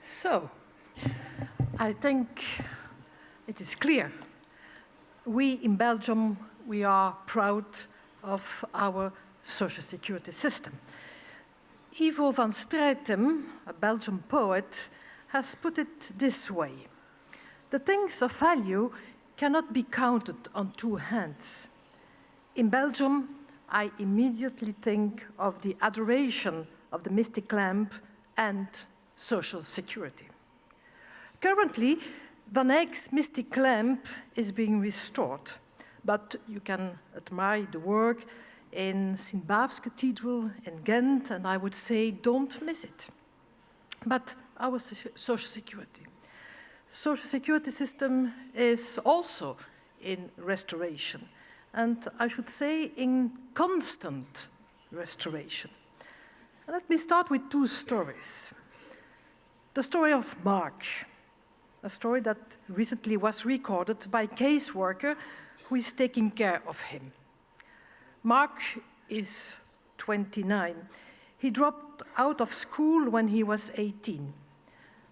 So, I think it is clear. We in Belgium, we are proud of our social security system. Ivo van Straetem, a Belgian poet, has put it this way. The things of value cannot be counted on two hands. In Belgium, I immediately think of the adoration of the mystic lamp and social security. Currently, Van Eyck's mystic lamp is being restored, but you can admire the work in St. Bav's Cathedral in Ghent, and I would say don't miss it. But our social security. Social security system is also in restoration, and I should say in constant restoration. And let me start with two stories. The story of Mark, a story that recently was recorded by a caseworker who is taking care of him. Mark is 29. He dropped out of school when he was 18.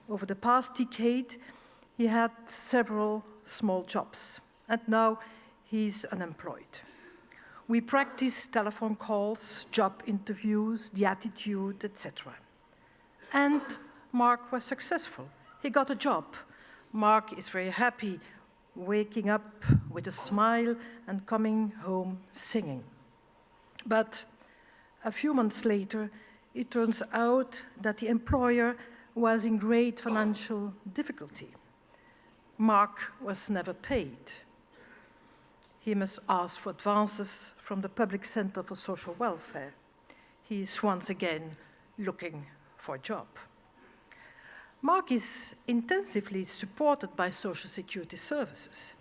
Over the past decade, he had several small jobs, and now he's unemployed. We practice telephone calls, job interviews, the attitude, etc. And Mark was successful. He got a job. Mark is very happy, waking up with a smile and coming home singing. But a few months later, it turns out that the employer was in great financial difficulty. Mark was never paid. He must ask for advances from the Public Center for Social Welfare. He is once again looking for a job. Mark is intensively supported by Social Security services,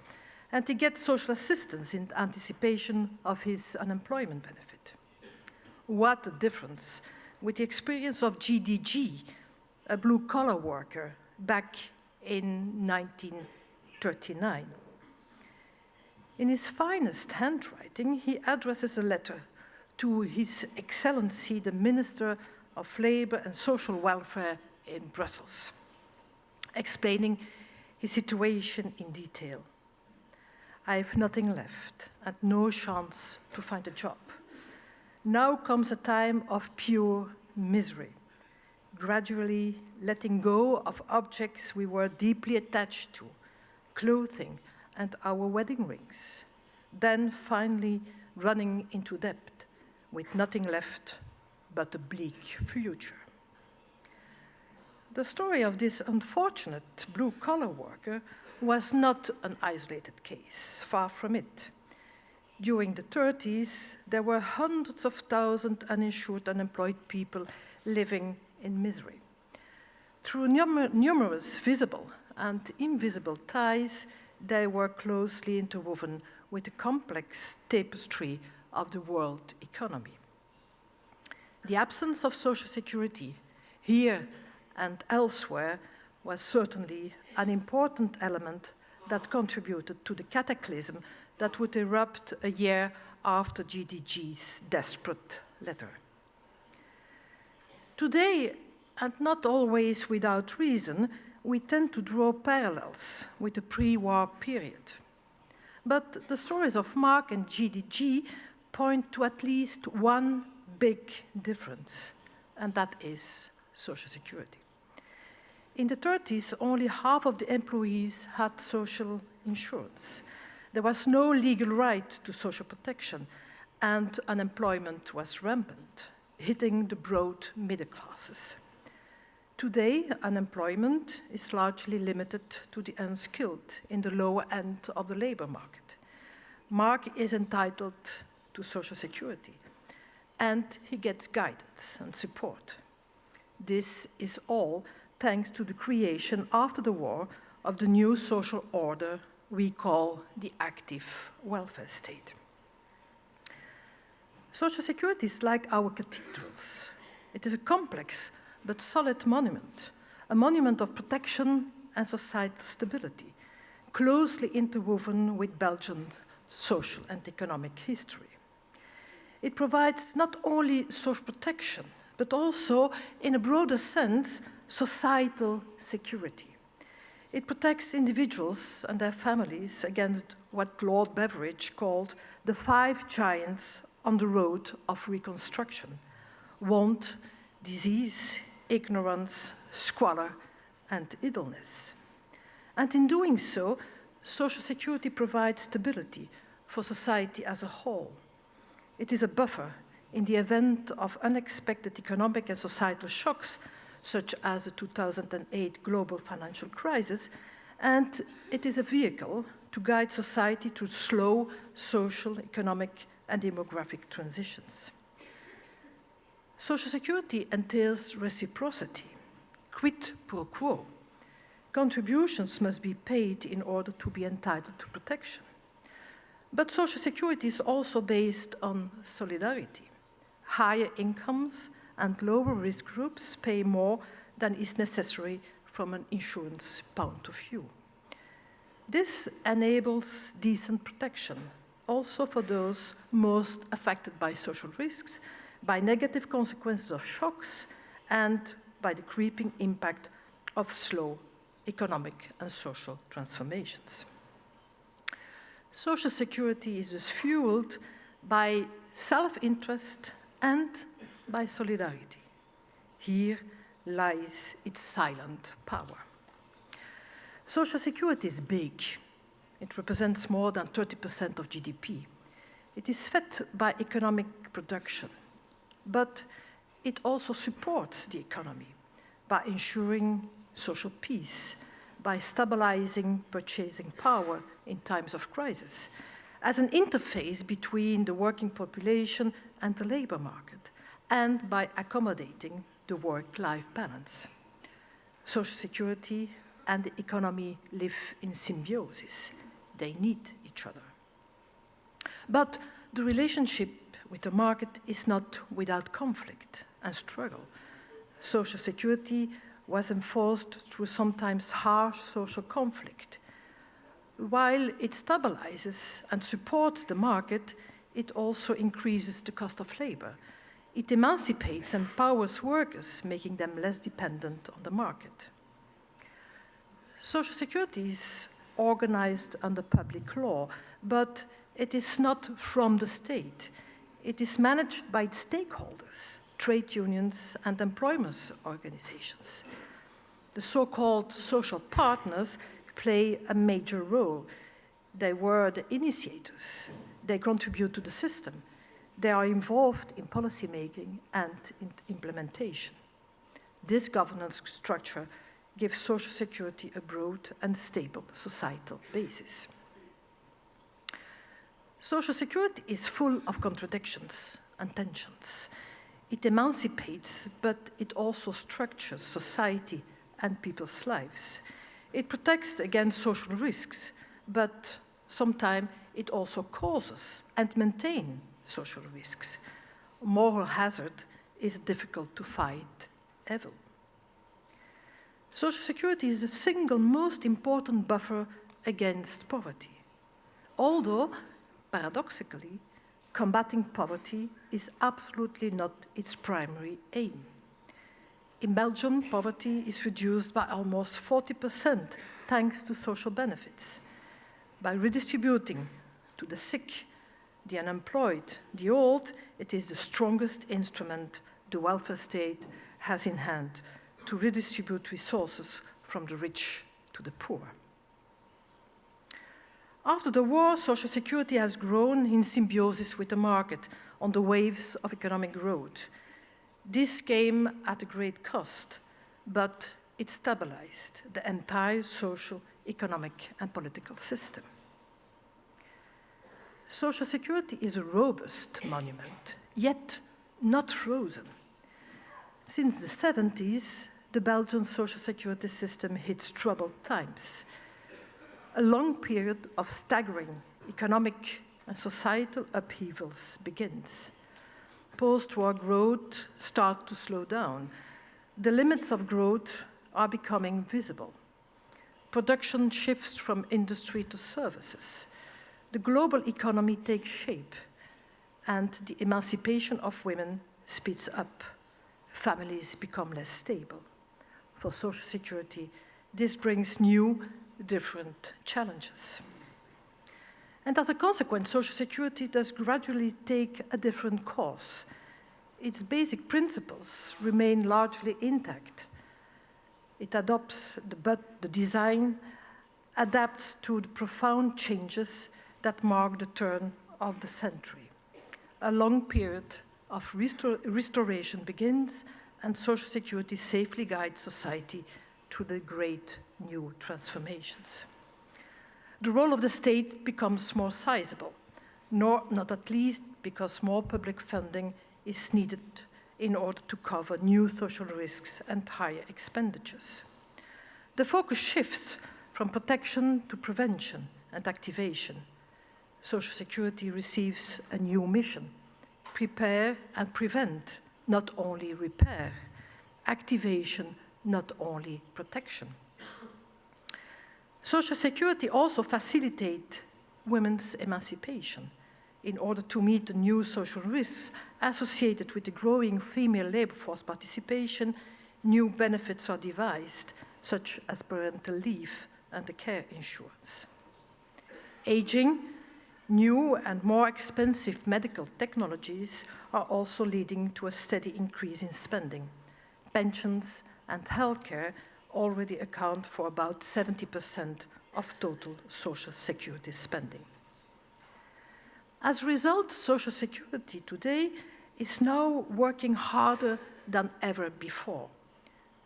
and he gets social assistance in anticipation of his unemployment benefit. What a difference with the experience of GDG, a blue-collar worker, back in 1939. In his finest handwriting, he addresses a letter to His Excellency, the Minister of Labour and Social Welfare in Brussels, explaining his situation in detail. I have nothing left and no chance to find a job. Now comes a time of pure misery, gradually letting go of objects we were deeply attached to, clothing and our wedding rings, then finally running into debt with nothing left but a bleak future. The story of this unfortunate blue-collar worker was not an isolated case, far from it. During the 30s, there were hundreds of thousands uninsured, unemployed people living in misery. Through numerous visible and invisible ties, they were closely interwoven with the complex tapestry of the world economy. The absence of social security here and elsewhere was certainly an important element that contributed to the cataclysm that would erupt a year after GDG's desperate letter. Today, and not always without reason, we tend to draw parallels with the pre-war period. But the stories of Mark and GDG point to at least one big difference, and that is social security. In the 30s, only half of the employees had social insurance. There was no legal right to social protection, and unemployment was rampant, hitting the broad middle classes. Today, unemployment is largely limited to the unskilled in the lower end of the labor market. Mark is entitled to social security, and he gets guidance and support. This is all thanks to the creation after the war of the new social order we call the active welfare state. Social security is like our cathedrals. It is a complex but solid monument, a monument of protection and societal stability, closely interwoven with Belgium's social and economic history. It provides not only social protection, but also, in a broader sense, societal security. It protects individuals and their families against what Lord Beveridge called the 5 giants on the road of reconstruction: want, disease, ignorance, squalor, and idleness. And in doing so, social security provides stability for society as a whole. It is a buffer in the event of unexpected economic and societal shocks, such as the 2008 global financial crisis, and it is a vehicle to guide society through slow social, economic, and demographic transitions. Social security entails reciprocity, quid pro quo. Contributions must be paid in order to be entitled to protection. But social security is also based on solidarity. Higher incomes and lower risk groups pay more than is necessary from an insurance point of view. This enables decent protection, also for those most affected by social risks, by negative consequences of shocks, and by the creeping impact of slow economic and social transformations. Social security is thus fueled by self-interest and by solidarity. Here lies its silent power. Social security is big. It represents more than 30% of GDP. It is fed by economic production, but it also supports the economy by ensuring social peace, by stabilizing purchasing power in times of crisis, as an interface between the working population and the labor market, and by accommodating the work-life balance. Social security and the economy live in symbiosis. They need each other. But the relationship with the market is not without conflict and struggle. Social security was enforced through sometimes harsh social conflict. While it stabilizes and supports the market, it also increases the cost of labor. It emancipates and empowers workers, making them less dependent on the market. Social security is organized under public law, but it is not from the state. It is managed by its stakeholders, trade unions and employment organizations. The so-called social partners play a major role. They were the initiators. They contribute to the system. They are involved in policy making and in implementation. This governance structure gives social security a broad and stable societal basis. Social security is full of contradictions and tensions. It emancipates, but it also structures society and people's lives. It protects against social risks, but sometimes it also causes and maintains social risks. Moral hazard is difficult to fight evil. Social security is the single most important buffer against poverty. Although, paradoxically, combating poverty is absolutely not its primary aim. In Belgium, poverty is reduced by almost 40% thanks to social benefits. By redistributing to the sick, the unemployed, the old, it is the strongest instrument the welfare state has in hand to redistribute resources from the rich to the poor. After the war, social security has grown in symbiosis with the market on the waves of economic growth. This came at a great cost, but it stabilized the entire social, economic, and political system. Social security is a robust monument, yet not frozen. Since the 70s, the Belgian social security system hits troubled times. A long period of staggering economic and societal upheavals begins. Post-war growth starts to slow down. The limits of growth are becoming visible. Production shifts from industry to services. The global economy takes shape, and the emancipation of women speeds up. Families become less stable. for social security, this brings new, different challenges. And as a consequence, social security does gradually take a different course. Its basic principles remain largely intact. It adopts the design, adapts to the profound changes that mark the turn of the century. A long period of restoration begins, and social security safely guides society through the great new transformations. The role of the state becomes more sizable, not at least because more public funding is needed in order to cover new social risks and higher expenditures. The focus shifts from protection to prevention and activation. Social security receives a new mission: prepare and prevent, not only repair; activation, not only protection. Social security also facilitates women's emancipation. In order to meet the new social risks associated with the growing female labor force participation, new benefits are devised, such as parental leave and the care insurance. Aging, new and more expensive medical technologies are also leading to a steady increase in spending. Pensions and healthcare already account for about 70% of total social security spending. As a result, social security today is now working harder than ever before.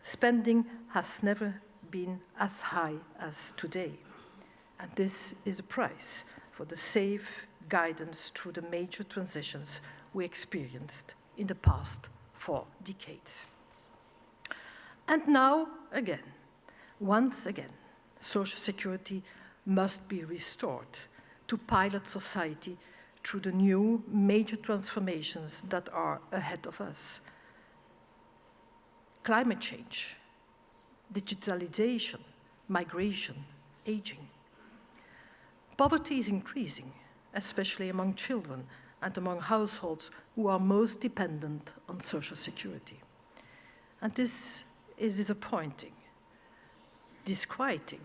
Spending has never been as high as today, and this is a price for the safe guidance through the major transitions we experienced in the past 4 decades. And now, again, once again, social security must be restored to pilot society through the new major transformations that are ahead of us. Climate change, digitalization, migration, aging. Poverty is increasing, especially among children and among households who are most dependent on social security. And this is disappointing, disquieting,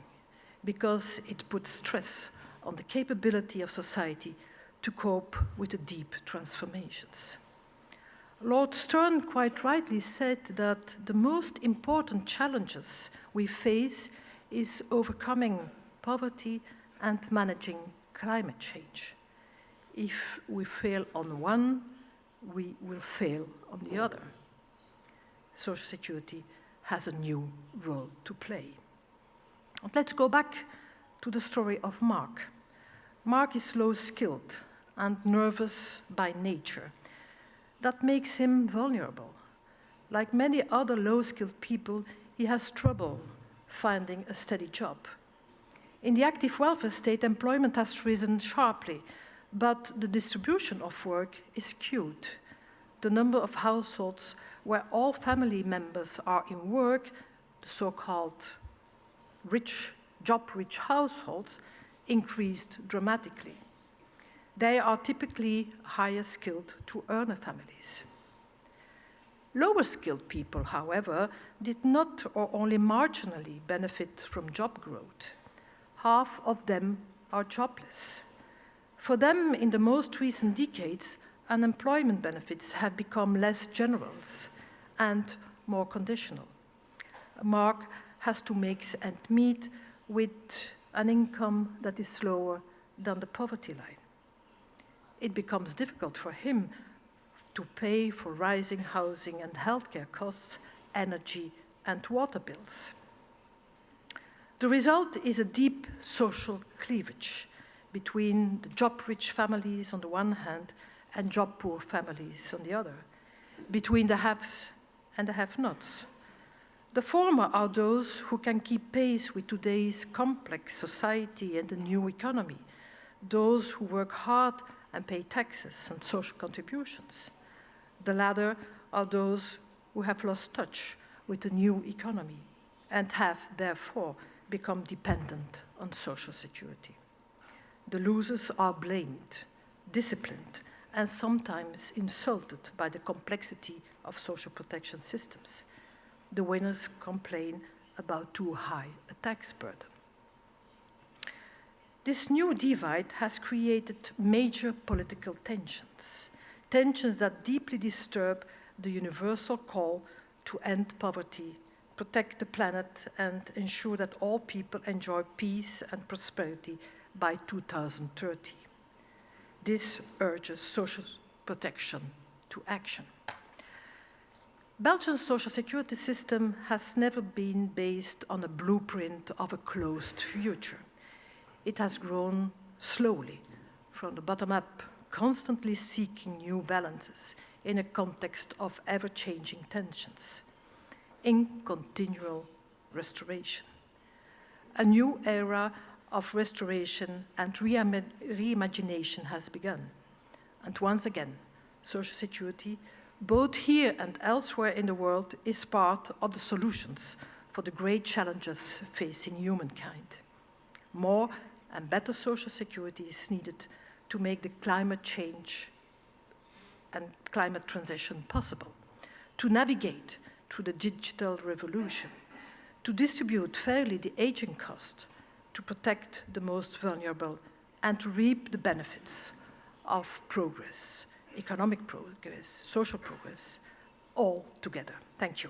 because it puts stress on the capability of society to cope with the deep transformations. Lord Stern quite rightly said that the most important challenges we face is overcoming poverty and managing climate change. If we fail on one, we will fail on the other. Social security has a new role to play. And let's go back to the story of Mark. Mark is low-skilled and nervous by nature. That makes him vulnerable. Like many other low-skilled people, he has trouble finding a steady job. In the active welfare state, employment has risen sharply, but the distribution of work is skewed. The number of households where all family members are in work, the so-called job-rich households, increased dramatically. They are typically higher skilled to earner families. Lower skilled people, however, did not or only marginally benefit from job growth. Half of them are jobless. For them, in the most recent decades, unemployment benefits have become less generous and more conditional. Mark has to make ends meet with an income that is lower than the poverty line. It becomes difficult for him to pay for rising housing and healthcare costs, energy and water bills. The result is a deep social cleavage between the job-rich families on the one hand and job-poor families on the other, between the haves and the have-nots. The former are those who can keep pace with today's complex society and the new economy, those who work hard and pay taxes and social contributions. The latter are those who have lost touch with the new economy and have, therefore, become dependent on social security. The losers are blamed, disciplined, and sometimes insulted by the complexity of social protection systems. The winners complain about too high a tax burden. This new divide has created major political tensions, tensions that deeply disturb the universal call to end poverty, protect the planet, and ensure that all people enjoy peace and prosperity by 2030. This urges social protection to action. Belgium's social security system has never been based on a blueprint of a closed future. It has grown slowly, from the bottom up, constantly seeking new balances in a context of ever-changing tensions, in continual restoration. A new era of restoration and reimagination has begun. And once again, social security, both here and elsewhere in the world, is part of the solutions for the great challenges facing humankind. More and better social security is needed to make the climate change and climate transition possible, to navigate through the digital revolution, to distribute fairly the aging cost, to protect the most vulnerable, and to reap the benefits of progress, economic progress, social progress, all together. Thank you.